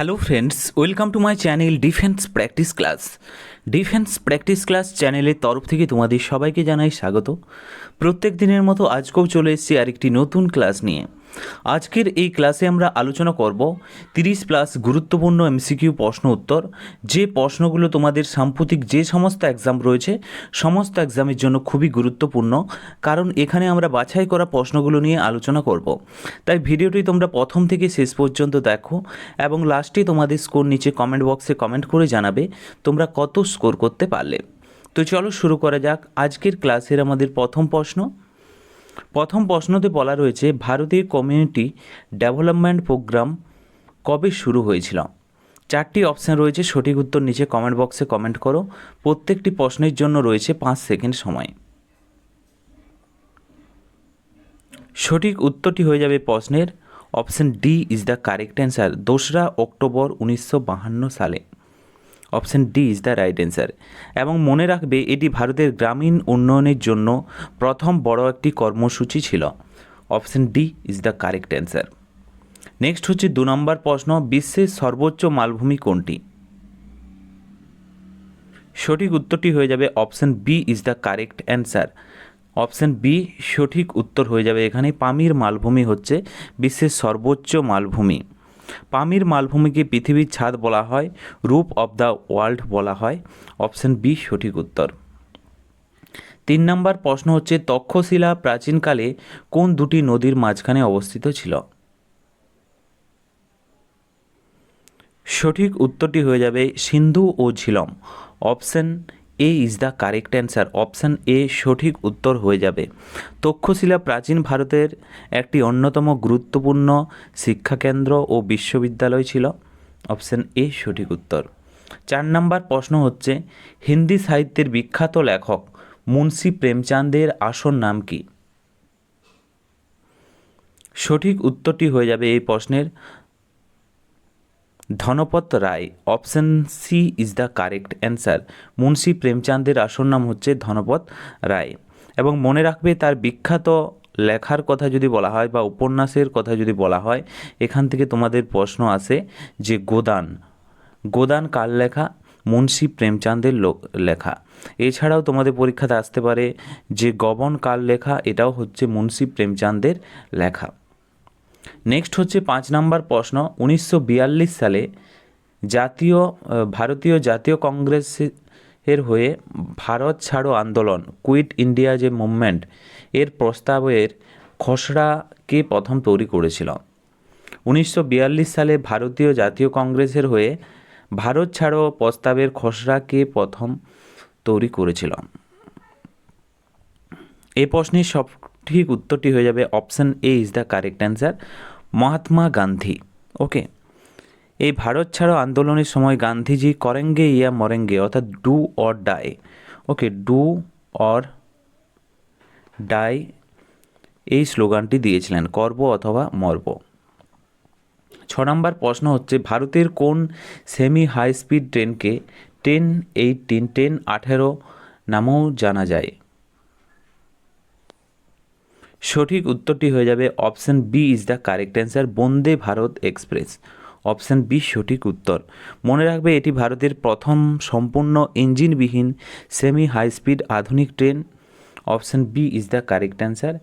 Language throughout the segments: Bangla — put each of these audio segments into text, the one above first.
Hello friends, welcome to my channel defence practice class. Defence practice class চ্যানেলের তরফ থেকে তোমাদের সবাইকে জানাই স্বাগত। প্রত্যেক দিনের মতো আজকেও চলে এসেছি আরেকটি নতুন ক্লাস নিয়ে। আজকের এই ক্লাসে আমরা আলোচনা করব 30+ গুরুত্বপূর্ণ এমসিকিউ প্রশ্ন উত্তর, যে প্রশ্নগুলো তোমাদের সাম্প্রতিক যে সমস্ত এক্সাম রয়েছে সমস্ত এক্সামের জন্য খুবই গুরুত্বপূর্ণ, কারণ এখানে আমরা বাছাই করা প্রশ্নগুলো নিয়ে আলোচনা করব। তাই ভিডিওটি তোমরা প্রথম থেকে শেষ পর্যন্ত দেখো এবং লাস্টে তোমাদের স্কোর নিচে কমেন্ট বক্সে কমেন্ট করে জানাবে তোমরা কত স্কোর করতে পারলে। তো চলো শুরু করা যাক আজকের ক্লাসের আমাদের প্রথম প্রশ্নতে বলা রয়েছে, ভারতের কমিউনিটি ডেভেলপমেন্ট প্রোগ্রাম কবে শুরু হয়েছিল? চারটি অপশান রয়েছে, সঠিক উত্তর নিচে কমেন্ট বক্সে কমেন্ট করো। প্রত্যেকটি প্রশ্নের জন্য রয়েছে 5 সেকেন্ড সময়। সঠিক উত্তরটি হয়ে যাবে প্রশ্নের option D is the correct answer, 2রা অক্টোবর 1952 সালে। Option D is the right answer. এবং মনে রাখবে এটি ভারতের গ্রামীণ উন্নয়নের জন্য প্রথম বড় একটি কর্মসূচি ছিল। Option D is the correct answer. Next হচ্ছে 2 নম্বর প্রশ্ন, বিশ্বের সর্বোচ্চ মালভূমি কোনটি? সঠিক উত্তরটি হয়ে যাবে option B is the correct answer. Option B সঠিক উত্তর হয়ে যাবে। এখানে পামির মালভূমি হচ্ছে বিশ্বের সর্বোচ্চ মালভূমি। পামির মালভূমিকে পৃথিবীর ছাদ বলা হয়, রূপ অফ দ্য ওয়ার্ল্ড বলা হয়। অপশান বি সঠিক উত্তর। 3 নম্বর প্রশ্ন হচ্ছে, তক্ষশিলা প্রাচীনকালে কোন দুটি নদীর মাঝখানে অবস্থিত ছিল? সঠিক উত্তরটি হয়ে যাবে সিন্ধু ও Jhelum. Option A is the correct answer. Option A সঠিক উত্তর হয়ে যাবে। তক্ষশিলা প্রাচীন ভারতের একটি অন্যতম গুরুত্বপূর্ণ শিক্ষাকেন্দ্র ও বিশ্ববিদ্যালয় ছিল। অপশান এ সঠিক উত্তর। 4 নম্বর প্রশ্ন হচ্ছে, হিন্দি সাহিত্যের বিখ্যাত লেখক মুন্সি প্রেমচাঁদের আসল নাম কি? সঠিক উত্তরটি হয়ে যাবে এই প্রশ্নের Dhanpat Rai. Option C is the correct answer. Munshi প্রেমচাঁদের আসল নাম হচ্ছে ধনপত রায়। এবং মনে রাখবে তার বিখ্যাত লেখার কথা যদি বলা হয় বা উপন্যাসের কথা যদি বলা হয়, এখান থেকে তোমাদের প্রশ্ন আসে যে গোদান কার লেখা? মুন্সি প্রেমচাঁদের লেখা। এছাড়াও তোমাদের পরীক্ষাতে আসতে পারে যে গবন কার লেখা, এটাও হচ্ছে মুন্সি প্রেমচাঁদের লেখা। নেক্সট হচ্ছে 5 নম্বর প্রশ্ন, 1942 সালে ভারতীয় জাতীয় কংগ্রেসের হয়ে ভারত ছাড়ো আন্দোলন, কুইট ইন্ডিয়া যে মুভমেন্ট, এর প্রস্তাবের খসড়া কে প্রথম তৈরি করেছিল? 1942 সালে ভারতীয় জাতীয় কংগ্রেসের হয়ে ভারত ছাড়ো প্রস্তাবের খসড়া কে প্রথম তৈরি করেছিল? এই প্রশ্নের সঠিক উত্তরটি হয়ে যাবে option A is the correct answer, Mahatma Gandhi. Okay, এই ভারত ছাড়ো আন্দোলনের সময় গান্ধীজি করেঙ্গে ইয়া মরেঙ্গে অর্থাৎ do or die, okay, do or die এই স্লোগানটি দিয়েছিলেন, করব অথবা মরব। 6 নম্বর প্রশ্ন হচ্ছে, ভারতের কোন সেমি হাই স্পিড ট্রেনকে 1018 নামেও জানা যায়? সঠিক উত্তরটি হয়ে যাবে option B is the correct answer, Vande Bharat express. Option B সঠিক উত্তর। মনে রাখবে এটি ভারতের প্রথম সম্পূর্ণ ইঞ্জিনবিহীন সেমি হাই স্পিড আধুনিক train. Option B is the correct answer.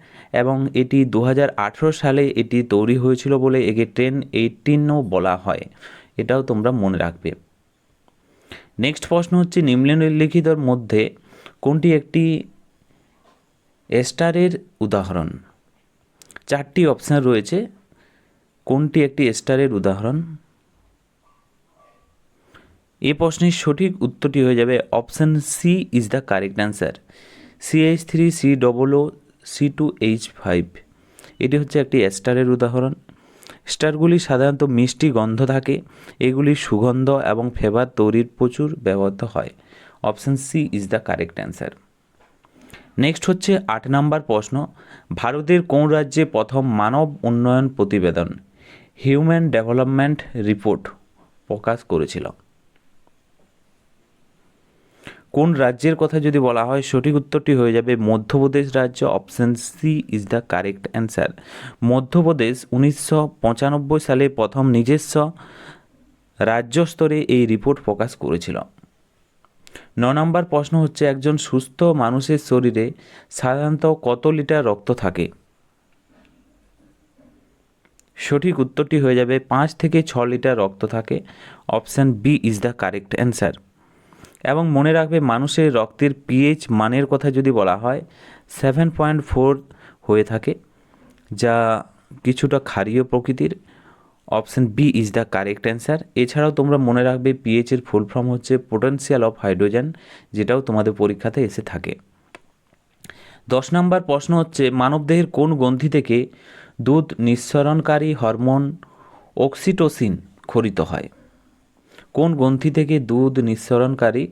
এবং এটি 2018 সালে এটি তৈরি হয়েছিল বলে একে ট্রেন 18ও বলা হয়, এটাও তোমরা মনে রাখবে। নেক্সট প্রশ্ন হচ্ছে, নিম্নলিখিতর মধ্যে কোনটি একটি এস্টারের উদাহরণ? 4টি অপশান রয়েছে, কোনটি একটি এস্টারের উদাহরণ? এই প্রশ্নের সঠিক উত্তরটি হয়ে যাবে option C is the correct answer, CH3 COO C2H5। এটি হচ্ছে একটি এস্টারের উদাহরণ। স্টারগুলি সাধারণত মিষ্টি গন্ধ থাকে, এগুলি সুগন্ধ এবং ফ্লেভার তৈরির প্রচুর ব্যবহৃত হয়। Option C is the correct answer. Next হচ্ছে 8 নম্বর প্রশ্ন, ভারতের কোন রাজ্যে প্রথম মানব উন্নয়ন প্রতিবেদন হিউম্যান ডেভেলপমেন্ট রিপোর্ট প্রকাশ করেছিল? কোন রাজ্যের কথা যদি বলা হয়, সঠিক উত্তরটি হয়ে যাবে মধ্যপ্রদেশ রাজ্য। Option C is the correct answer. Madhya Pradesh 1995 সালে প্রথম নিজস্ব রাজ্য স্তরে এই রিপোর্ট প্রকাশ করেছিল? 9 নম্বর প্রশ্ন হচ্ছে একজন সুস্থ মানুষের শরীরে সাধারণত কত লিটার রক্ত থাকে? সঠিক উত্তরটি হয়ে যাবে 5 থেকে 6 লিটার রক্ত থাকে। Option B is the correct answer. এবং মনে রাখবে মানুষের রক্তের পিএইচ মানের কথা যদি বলা হয় 7.4 হয়ে থাকে, যা কিছুটা ক্ষারীয় প্রকৃতির। Option B is the correct answer. এছাড়াও তোমরা মনে রাখবে পিএইচের ফুল ফর্ম হচ্ছে পোটেনশিয়াল অফ হাইড্রোজেন, যেটাও তোমাদের পরীক্ষাতে এসে থাকে। 10 নম্বর প্রশ্ন হচ্ছে মানবদেহের কোন গ্রন্থি থেকে দুধ নিঃসরণকারী হরমোন অক্সিটোসিন ক্ষরিত হয়? কোন গ্রন্থি থেকে দুধ নিঃসরণকারী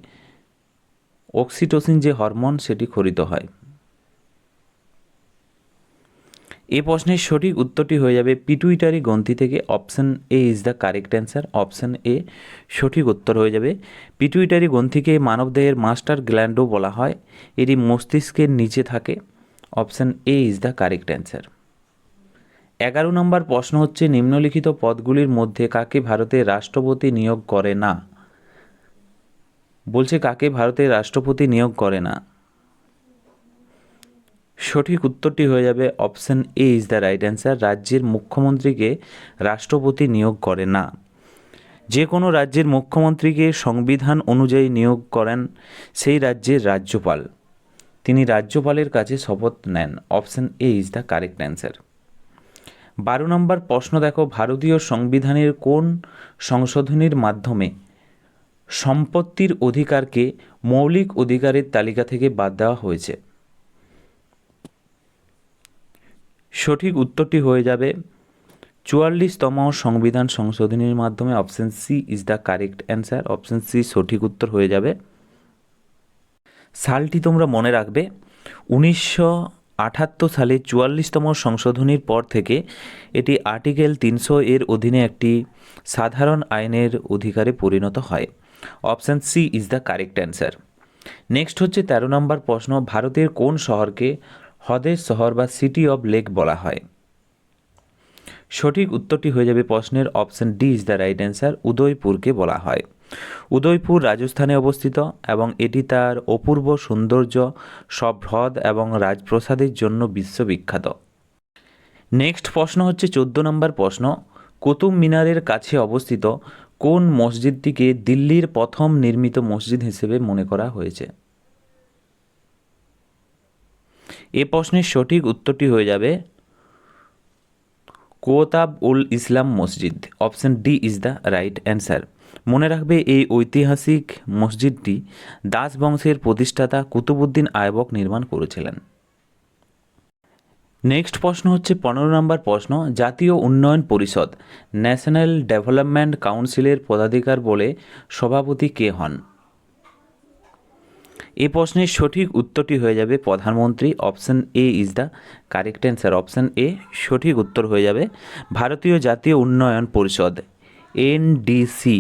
অক্সিটোসিন যে হরমোন সেটি ক্ষরিত হয়? এই প্রশ্নের সঠিক উত্তরটি হয়ে যাবে পিটুইটারি গ্রন্থি থেকে। Option A is the correct answer. Option A সঠিক উত্তর হয়ে যাবে। পিটুইটারি গ্রন্থিকে মানবদেহের মাস্টার গ্ল্যান্ডও বলা হয়। এটি মস্তিষ্কের নিচে থাকে। Option A is the correct answer. 11 নম্বর প্রশ্ন হচ্ছে নিম্নলিখিত পদগুলির মধ্যে কাকে ভারতের রাষ্ট্রপতি নিয়োগ করে না? বলছে কাকে ভারতের রাষ্ট্রপতি নিয়োগ করে না। সঠিক উত্তরটি হয়ে যাবে option A is the right answer. রাজ্যের মুখ্যমন্ত্রীকে রাষ্ট্রপতি নিয়োগ করে না। যে কোনো রাজ্যের মুখ্যমন্ত্রীকে সংবিধান অনুযায়ী নিয়োগ করেন সেই রাজ্যের রাজ্যপাল। তিনি রাজ্যপালের কাছে শপথ নেন। Option A is the correct answer. 12 নম্বর প্রশ্ন দেখো, ভারতীয় সংবিধানের কোন সংশোধনীর মাধ্যমে সম্পত্তির অধিকারকে মৌলিক অধিকারের তালিকা থেকে বাদ দেওয়া হয়েছে? সঠিক উত্তরটি হয়ে যাবে 44তম সংবিধান সংশোধনীর মাধ্যমে। Option C is the correct answer. Option C সঠিক উত্তর হয়ে যাবে। সালটি তোমরা মনে রাখবে 1978 সালে 44তম সংশোধনীর পর থেকে এটি আর্টিকেল 300 এর অধীনে একটি সাধারণ আইনের অধিকারে পরিণত হয়। Option C is the correct answer. Next হচ্ছে 13 নম্বর প্রশ্ন, ভারতের কোন শহরকে হ্রদের শহর বা সিটি অব লেক বলা হয়? সঠিক উত্তরটি হয়ে যাবে প্রশ্নের option D is the right answer. উদয়পুরকে বলা হয়। উদয়পুর রাজস্থানে অবস্থিত এবং এটি তার অপূর্ব সৌন্দর্য, সব হ্রদ এবং রাজপ্রাসাদের জন্য বিশ্ববিখ্যাত। নেক্সট প্রশ্ন হচ্ছে 14 নম্বর প্রশ্ন, কুতুব মিনারের কাছে অবস্থিত কোন মসজিদটিকে দিল্লির প্রথম নির্মিত মসজিদ হিসেবে মনে করা হয়েছে? এ প্রশ্নের সঠিক উত্তরটি হয়ে যাবে কোতাব উল ইসলাম মসজিদ। Option D is the right answer. মনে রাখবে এই ঐতিহাসিক মসজিদটি দাস বংশের প্রতিষ্ঠাতা কুতুবউদ্দিন আইবক নির্মাণ করেছিলেন। নেক্সট প্রশ্ন হচ্ছে 15 নম্বর প্রশ্ন, জাতীয় উন্নয়ন পরিষদ ন্যাশনাল ডেভেলপমেন্ট কাউন্সিলের পদাধিকার বলে সভাপতি কে হন? এই প্রশ্নের সঠিক উত্তরটি হয়ে যাবে প্রধানমন্ত্রী। Option A is the correct answer. Option A সঠিক উত্তর হয়ে যাবে। ভারতীয় জাতীয় উন্নয়ন পরিষদ এনডিসি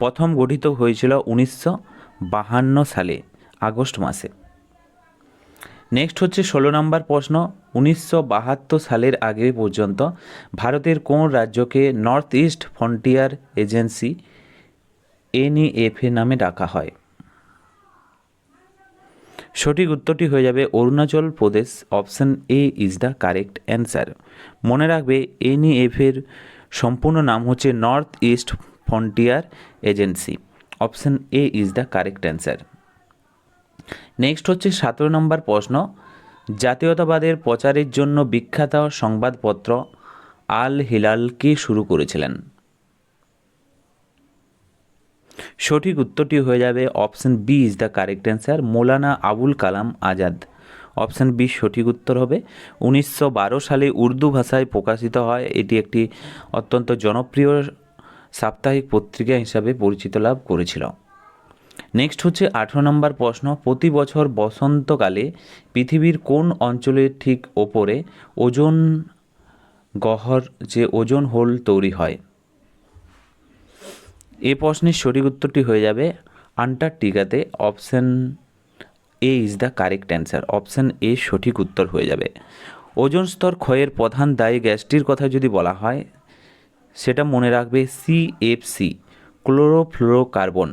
প্রথম গঠিত হয়েছিল 1952 সালে আগস্ট মাসে। নেক্সট হচ্ছে 16 নম্বর প্রশ্ন, 1972 সালের আগে পর্যন্ত ভারতের কোন রাজ্যকে North East Frontier Agency NEFA নামে ডাকা হয়? সঠিক উত্তরটি হয়ে যাবে Arunachal Pradesh. Option A is the correct answer. মনে রাখবে এনইএফের সম্পূর্ণ নাম হচ্ছে North East Frontier Agency. Option A is the correct answer. Next হচ্ছে 17 নম্বর প্রশ্ন, জাতীয়তাবাদের প্রচারের জন্য বিখ্যাত সংবাদপত্র আল হিলাল কে শুরু করেছিলেন? সঠিক উত্তরটি হয়ে যাবে option B is the correct answer, Maulana Abul Kalam Azad. Option B সঠিক উত্তর হবে। 1912 সালে উর্দু ভাষায় প্রকাশিত হয়। এটি একটি অত্যন্ত জনপ্রিয় সাপ্তাহিক পত্রিকা হিসাবে পরিচিত লাভ করেছিল। নেক্সট হচ্ছে 18 নম্বর প্রশ্ন, প্রতি বছর বসন্তকালে পৃথিবীর কোন অঞ্চলের ঠিক ওপরে ওজোন গহ্বর যে ওজোন হোল তৈরি হয়? এ প্রশ্নের সঠিক উত্তরটি হয়ে যাবে আন্টার্কটিকাতে। Option A is the correct answer. Option A সঠিক উত্তর হয়ে যাবে। ওজোন স্তর ক্ষয়ের প্রধান দায়ী গ্যাসটির কথা যদি বলা হয় সেটা মনে রাখবে সিএফসি, ক্লোরোফ্লোরোকার্বন।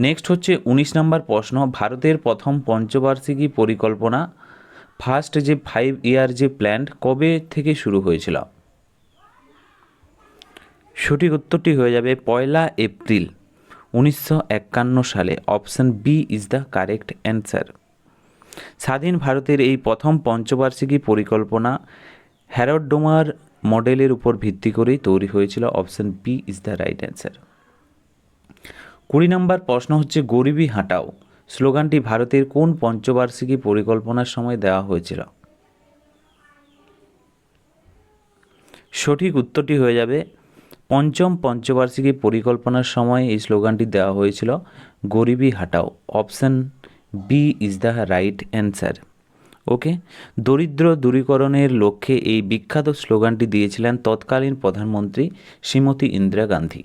নেক্সট হচ্ছে 19 নম্বর প্রশ্ন, ভারতের প্রথম পঞ্চবার্ষিকী পরিকল্পনা ফার্স্ট যে 5 ইয়ার যে প্ল্যান কবে থেকে শুরু হয়েছিল? সঠিক উত্তরটি হয়ে যাবে 1 এপ্রিল 1951 সালে। Option B is the correct answer. স্বাধীন ভারতের এই প্রথম পঞ্চবার্ষিকী পরিকল্পনা হ্যারড ডোমার মডেলের উপর ভিত্তি করেই তৈরি হয়েছিল। Option B is the right answer. 20 নম্বর প্রশ্ন হচ্ছে, গরিবি হাঁটাও স্লোগানটি ভারতের কোন পঞ্চবার্ষিকী পরিকল্পনার সময় দেওয়া হয়েছিল? সঠিক উত্তরটি হয়ে যাবে পঞ্চম পঞ্চবার্ষিকী পরিকল্পনার সময় এই স্লোগানটি দেওয়া হয়েছিল, গরিবি হাঁটাও। Option B is the right answer. Okay, দরিদ্র দূরীকরণের লক্ষ্যে এই বিখ্যাত স্লোগানটি দিয়েছিলেন তৎকালীন প্রধানমন্ত্রী শ্রীমতী ইন্দিরা গান্ধী।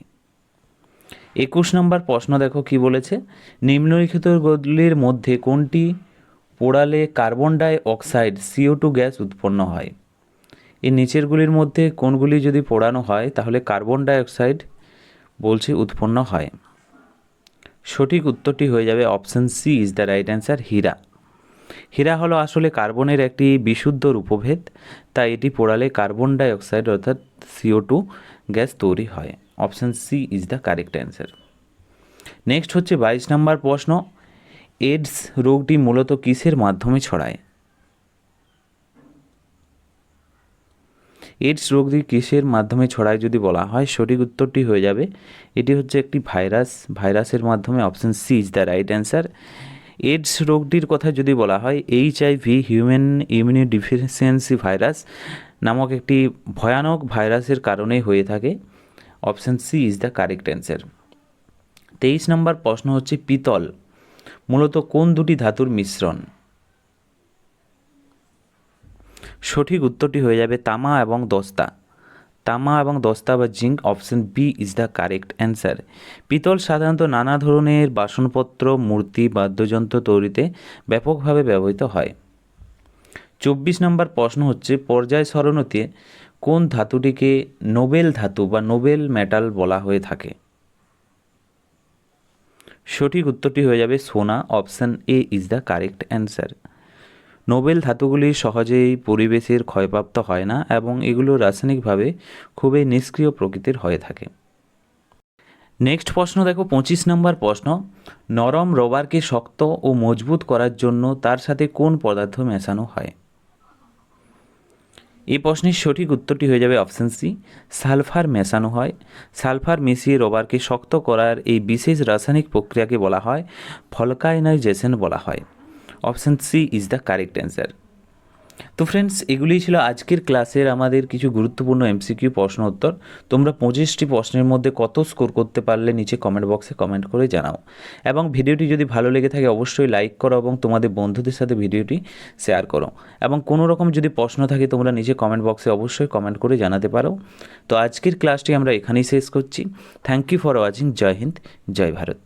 21 নম্বর প্রশ্ন দেখো কি বলেছে, নিম্নলিখিতগুলির মধ্যে কোনটি পোড়ালে carbon die oxide CO2 gas উৎপন্ন হয়? এই নিচেরগুলির মধ্যে কোনগুলি যদি পোড়ানো হয় তাহলে কার্বন ডাই অক্সাইড বলছে উৎপন্ন হয়? সঠিক উত্তরটি হয়ে যাবে option C is the right answer, হীরা। হীরা হলো আসলে কার্বনের একটি বিশুদ্ধ রূপভেদ, তাই এটি পোড়ালে কার্বন ডাই অক্সাইড অর্থাৎ CO2 গ্যাস তৈরি হয়। Option C is the correct answer. Next হচ্ছে 22 নম্বর প্রশ্ন, এইডস রোগটি মূলত কিসের মাধ্যমে ছড়ায়? এইডস রোগটি কিসের মাধ্যমে ছড়ায় যদি বলা হয়, সঠিক উত্তরটি হয়ে যাবে এটি হচ্ছে একটি ভাইরাসের মাধ্যমে। Option C is the right answer. AIDS রোগটির কথা যদি বলা হয়, HIV হিউম্যান ইমিউনোডেফিসিয়েন্সি ভাইরাস নামক একটি ভয়ানক ভাইরাসের কারণেই হয়ে থাকে। Option C is the correct answer. 23 number প্রশ্ন হচ্ছে, পিতল মূলত কোন দুটি ধাতুর মিশ্রণ? সঠিক উত্তরটি হয়ে যাবে তামা এবং দস্তা বা zinc. Option B is the correct answer. পিতল সাধারণত নানা ধরনের বাসনপত্র, মূর্তি, বাদ্যযন্ত্র তৈরিতে ব্যাপকভাবে ব্যবহৃত হয়। 24 নম্বর প্রশ্ন হচ্ছে, পর্যায় সারণীতে কোন ধাতুটিকে নোবেল ধাতু বা নোবেল মেটাল বলা হয়ে থাকে? সঠিক উত্তরটি হয়ে যাবে সোনা। Option A is the correct answer. Noble ধাতুগুলি সহজেই পরিবেশের ক্ষয়প্রাপ্ত হয় না এবং এগুলো রাসায়নিকভাবে খুবই নিষ্ক্রিয় প্রকৃতির হয়ে থাকে। নেক্সট প্রশ্ন দেখো 25 নম্বর প্রশ্ন, নরম রবারকে শক্ত ও মজবুত করার জন্য তার সাথে কোন পদার্থ মেশানো হয়? এই প্রশ্নের সঠিক উত্তরটি হয়ে যাবে অপশান সি, সালফার মেশানো হয়। সালফার মিশিয়ে রবারকে শক্ত করার এই বিশেষ রাসায়নিক প্রক্রিয়াকে বলা হয় ভলকানাইজেশন বলা হয়। Option C is the correct answer. তো ফ্রেন্ডস, এগুলিই ছিল আজকের ক্লাসের আমাদের কিছু গুরুত্বপূর্ণ MCQ প্রশ্ন উত্তর। তোমরা 25টি প্রশ্নের মধ্যে কত স্কোর করতে পারলে নিচে কমেন্ট বক্সে কমেন্ট করে জানাও, এবং ভিডিওটি যদি ভালো লেগে থাকে অবশ্যই লাইক করো এবং তোমাদের বন্ধুদের সাথে ভিডিওটি শেয়ার করো, এবং কোনো রকম যদি প্রশ্ন থাকে তোমরা নিচে কমেন্ট বক্সে অবশ্যই কমেন্ট করে জানাতে পারো। তো আজকের ক্লাসটি আমরা এখানেই শেষ করছি। Thank you for watching. জয় হিন্দ, জয় ভারত।